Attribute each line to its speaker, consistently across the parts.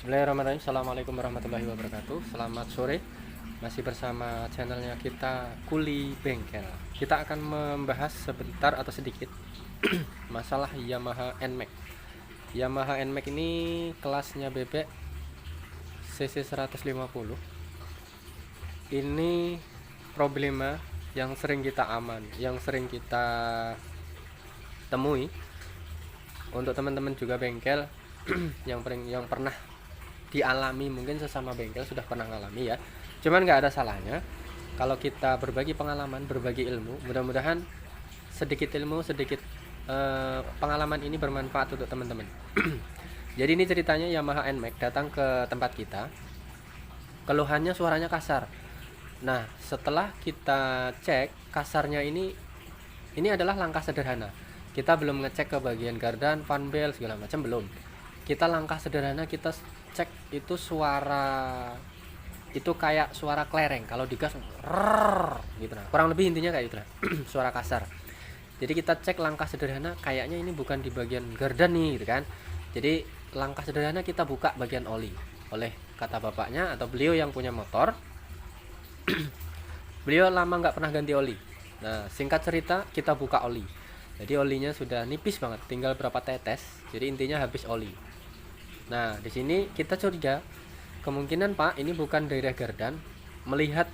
Speaker 1: Bismillahirrahmanirrahim. Assalamualaikum warahmatullahi wabarakatuh. Selamat sore. Masih bersama channelnya kita Kuli Bengkel. Kita akan membahas sebentar atau sedikit masalah Yamaha NMAX. Yamaha NMAX ini kelasnya bebek CC 150. Ini problema yang sering kita temui untuk teman-teman juga bengkel yang pernah dialami, mungkin sesama bengkel sudah pernah ngalami ya. Cuman nggak ada salahnya kalau kita berbagi pengalaman, berbagi ilmu. Mudah-mudahan sedikit ilmu, sedikit pengalaman ini bermanfaat untuk teman-teman. Jadi ini ceritanya Yamaha NMAX datang ke tempat kita. Keluhannya suaranya kasar. Nah, setelah kita cek kasarnya ini adalah langkah sederhana. Kita belum ngecek ke bagian gardan, fan bell segala macam, belum. Kita langkah sederhana, kita cek itu suara itu kayak suara klereng kalau digas gitu, nah kurang lebih intinya kayak gitu nah. Suara kasar. Jadi kita cek langkah sederhana, kayaknya ini bukan di bagian gardan nih gitu kan. Jadi langkah sederhana kita buka bagian oli. Oleh kata bapaknya atau beliau yang punya motor, beliau lama nggak pernah ganti oli. Nah, singkat cerita kita buka oli. Jadi olinya sudah nipis banget, tinggal berapa tetes. Jadi intinya habis oli. Nah, di sini kita curiga kemungkinan Pak ini bukan daerah gardan. Melihat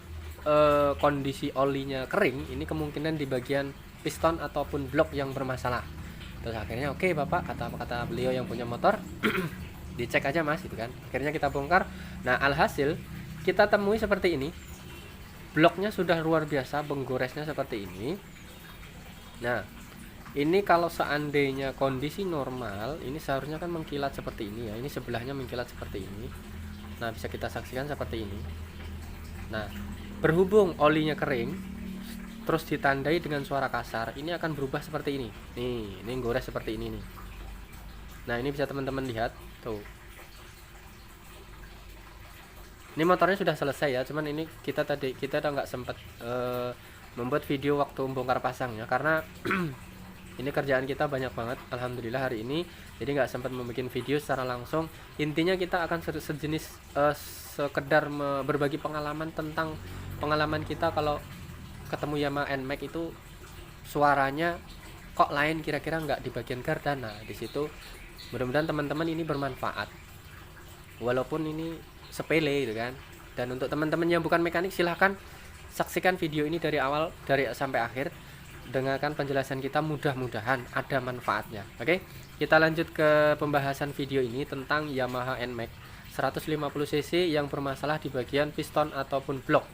Speaker 1: kondisi olinya kering, ini kemungkinan di bagian piston ataupun blok yang bermasalah. Terus akhirnya oke, Bapak, kata beliau yang punya motor, dicek aja Mas gitu kan. Akhirnya kita bongkar. Nah, alhasil kita temui seperti ini. Bloknya sudah luar biasa, penggoresnya seperti ini. Nah, ini kalau seandainya kondisi normal, ini seharusnya kan mengkilat seperti ini ya. Ini sebelahnya mengkilat seperti ini. Nah, bisa kita saksikan seperti ini. Nah, berhubung olinya kering, terus ditandai dengan suara kasar, ini akan berubah seperti ini. Ini gores seperti ini nih. Nah, ini bisa teman-teman lihat tuh. Ini motornya sudah selesai ya, cuman ini kita udah nggak sempat membuat video waktu bongkar pasangnya karena ini kerjaan kita banyak banget, alhamdulillah hari ini. Jadi nggak sempat membuat video secara langsung. Intinya kita akan sejenis sekedar berbagi pengalaman tentang pengalaman kita kalau ketemu Yamaha NMAX itu suaranya kok lain, kira-kira nggak di bagian gardan. Nah, di situ mudah-mudahan teman-teman ini bermanfaat. Walaupun ini sepele gitu kan. Dan untuk teman-teman yang bukan mekanik, silahkan saksikan video ini dari awal sampai akhir. Dengarkan penjelasan kita, mudah-mudahan ada manfaatnya. Oke, kita lanjut ke pembahasan video ini tentang Yamaha NMAX 150cc yang bermasalah di bagian piston ataupun blok.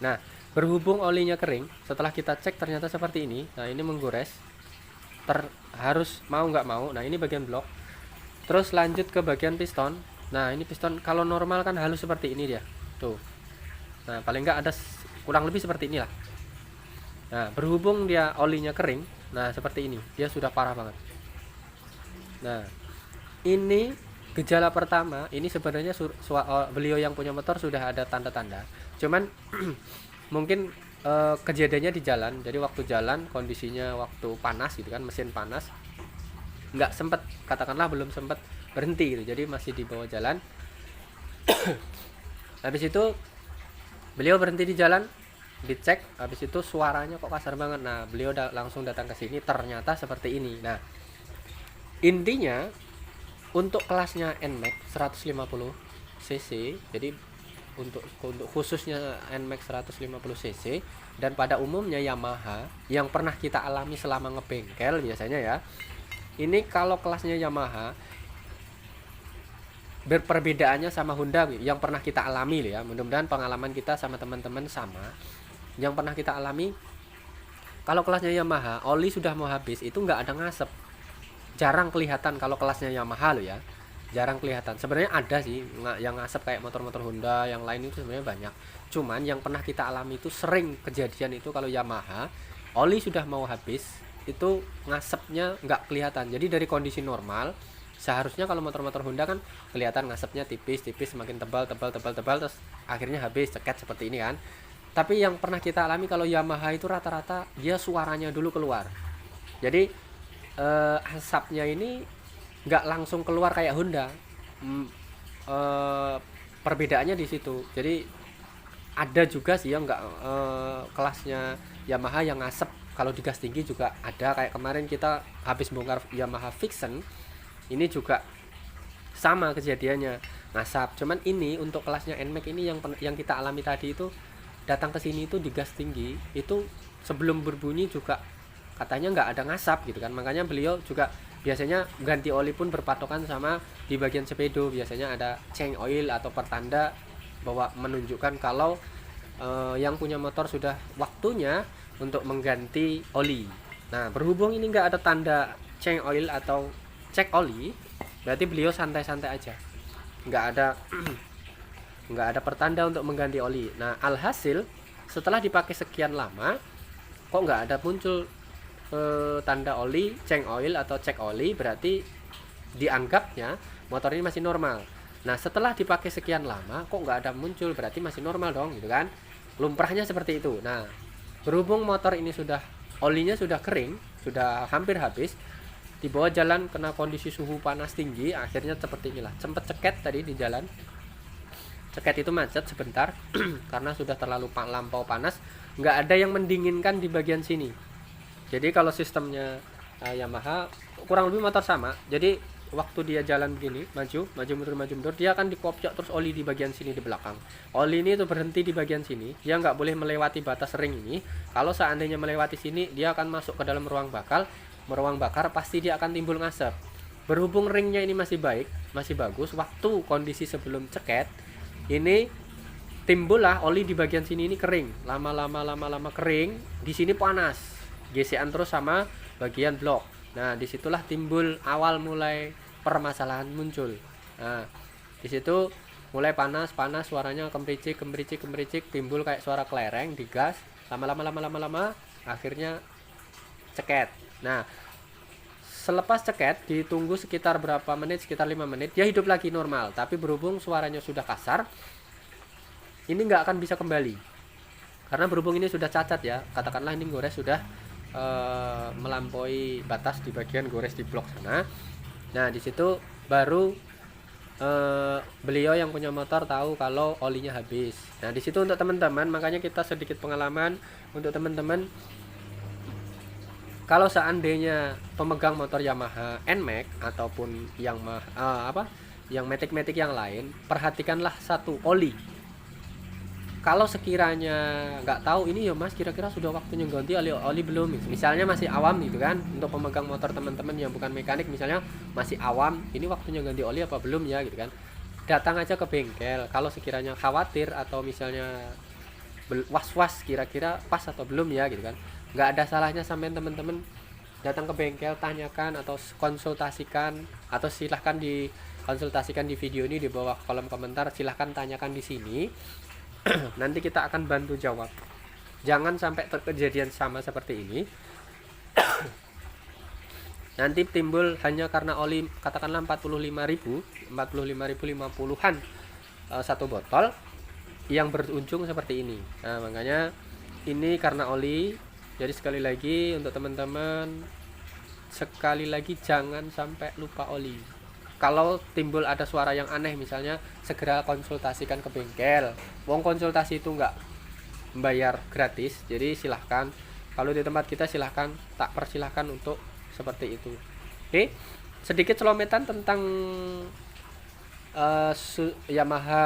Speaker 1: Nah, berhubung olinya kering, setelah kita cek ternyata seperti ini. Nah, ini menggores, harus mau nggak mau. Nah, ini bagian blok. Terus lanjut ke bagian piston. Nah, ini piston kalau normal kan halus seperti ini dia tuh. Nah, paling nggak ada kurang lebih seperti inilah. Nah, berhubung dia olinya kering, nah seperti ini, dia sudah parah banget. Nah, ini gejala pertama. Ini sebenarnya beliau yang punya motor sudah ada tanda-tanda. Cuman mungkin kejadiannya di jalan. Jadi waktu jalan kondisinya waktu panas gitu kan, mesin panas, nggak sempet, katakanlah belum sempet berhenti gitu. Jadi masih di bawah jalan. Habis itu beliau berhenti di jalan, dicek, habis itu suaranya kok kasar banget. Nah, beliau langsung datang ke sini, ternyata seperti ini. Nah, intinya untuk kelasnya NMAX 150cc, jadi untuk khususnya NMAX 150cc dan pada umumnya Yamaha yang pernah kita alami selama ngebengkel biasanya ya. Ini kalau kelasnya Yamaha, perbedaannya sama Honda yang pernah kita alami ya. Mudah-mudahan pengalaman kita sama teman-teman sama. Yang pernah kita alami, kalau kelasnya Yamaha oli sudah mau habis itu nggak ada ngasep, jarang kelihatan. Kalau kelasnya Yamaha lo ya, jarang kelihatan. Sebenarnya ada sih yang ngasep kayak motor-motor Honda yang lain, itu sebenarnya banyak. Cuman yang pernah kita alami itu sering kejadian itu kalau Yamaha oli sudah mau habis itu ngasepnya nggak kelihatan. Jadi dari kondisi normal seharusnya kalau motor-motor Honda kan kelihatan ngasepnya tipis-tipis, semakin tebal terus akhirnya habis ceket seperti ini kan. Tapi yang pernah kita alami kalau Yamaha itu rata-rata dia suaranya dulu keluar. Jadi asapnya ini nggak langsung keluar kayak Honda. perbedaannya di situ. Jadi ada juga sih yang nggak kelasnya Yamaha yang ngasep kalau digas tinggi juga ada, kayak kemarin kita habis bongkar Yamaha Vixen ini juga sama kejadiannya ngasap. Cuman ini untuk kelasnya NMAX ini yang kita alami tadi itu datang ke sini itu digas tinggi itu sebelum berbunyi juga katanya nggak ada ngasap gitu kan. Makanya beliau juga biasanya ganti oli pun berpatokan sama di bagian sepedo biasanya ada change oil atau pertanda bahwa menunjukkan kalau yang punya motor sudah waktunya untuk mengganti oli. Nah berhubung ini nggak ada tanda change oil atau cek oli, berarti beliau santai-santai aja, nggak ada nggak ada pertanda untuk mengganti oli. Nah alhasil setelah dipakai sekian lama kok nggak ada muncul tanda oli change oil atau cek oli, berarti dianggapnya motor ini masih normal. Nah setelah dipakai sekian lama kok nggak ada muncul, berarti masih normal dong gitu kan, lumrahnya seperti itu. Nah berhubung motor ini sudah olinya sudah kering, sudah hampir habis, dibawa jalan kena kondisi suhu panas tinggi, akhirnya seperti inilah. Sempet ceket tadi di jalan, ceket itu macet sebentar karena sudah terlalu lampau panas, nggak ada yang mendinginkan di bagian sini. Jadi kalau sistemnya Yamaha kurang lebih motor sama, jadi waktu dia jalan begini maju mundur dia akan dikopcok terus oli di bagian sini di belakang. Oli ini tuh berhenti di bagian sini, dia nggak boleh melewati batas ring ini. Kalau seandainya melewati sini dia akan masuk ke dalam ruang bakar, pasti dia akan timbul ngasap. Berhubung ringnya ini masih baik, masih bagus, waktu kondisi sebelum ceket ini timbullah oli di bagian sini ini kering, lama-lama kering, di sini panas, gesekan terus sama bagian blok. Nah disitulah timbul awal mulai permasalahan muncul. Nah disitu mulai panas, suaranya kemericik, timbul kayak suara kelereng digas, lama-lama akhirnya ceket. Nah selepas ceket ditunggu sekitar berapa menit, sekitar 5 menit dia hidup lagi normal. Tapi berhubung suaranya sudah kasar, ini nggak akan bisa kembali karena berhubung ini sudah cacat ya, katakanlah ini gores sudah melampaui batas di bagian gores di blok sana. Nah disitu baru beliau yang punya motor tahu kalau olinya habis. Nah disitu untuk teman-teman, makanya kita sedikit pengalaman untuk teman-teman. Kalau seandainya pemegang motor Yamaha NMAX ataupun yang yang matic yang lain, perhatikanlah satu oli. Kalau sekiranya nggak tahu ini ya mas, kira-kira sudah waktunya ganti oli belum, misalnya masih awam gitu kan, untuk pemegang motor teman-teman yang bukan mekanik misalnya masih awam, ini waktunya ganti oli apa belum ya gitu kan, datang aja ke bengkel. Kalau sekiranya khawatir atau misalnya was-was kira-kira pas atau belum ya gitu kan, nggak ada salahnya sampai teman-teman datang ke bengkel, tanyakan atau konsultasikan, atau silahkan dikonsultasikan di video ini di bawah kolom komentar, silahkan tanyakan di sini. Nanti kita akan bantu jawab. Jangan sampai terkejadian sama seperti ini. Nanti timbul hanya karena oli katakanlah 45.000 50-an satu botol yang berujung seperti ini. Nah makanya ini karena oli. Jadi sekali lagi untuk teman-teman, sekali lagi jangan sampai lupa oli. Kalau timbul ada suara yang aneh misalnya, segera konsultasikan ke bengkel. Wong konsultasi itu nggak membayar gratis, jadi silahkan. Kalau di tempat kita silahkan, tak persilahkan untuk seperti itu. Oke, sedikit celometan tentang Yamaha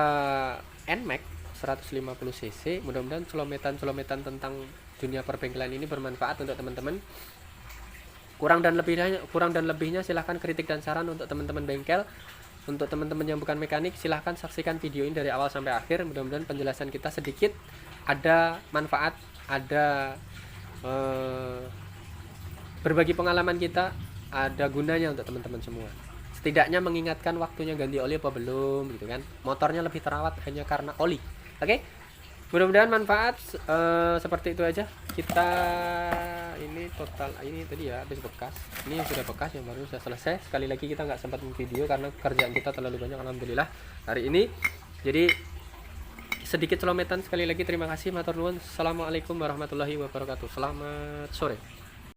Speaker 1: NMAX 150cc. Mudah-mudahan celometan tentang dunia perbengkelan ini bermanfaat untuk teman-teman. Kurang dan lebihnya silahkan kritik dan saran untuk teman-teman bengkel. Untuk teman-teman yang bukan mekanik, silahkan saksikan video ini dari awal sampai akhir. Mudah-mudahan penjelasan kita sedikit ada manfaat, ada berbagi pengalaman kita, ada gunanya untuk teman-teman semua. Setidaknya mengingatkan waktunya ganti oli apa belum gitu kan. Motornya lebih terawat hanya karena oli. Oke? Mudah-mudahan manfaat. Seperti itu aja. Kita ini total ini tadi ya habis bekas. Ini yang sudah bekas, yang baru sudah selesai. Sekali lagi kita nggak sempat video karena kerjaan kita terlalu banyak alhamdulillah hari ini. Jadi sedikit celometan sekali lagi. Terima kasih matur nuwun. Assalamualaikum warahmatullahi wabarakatuh. Selamat sore.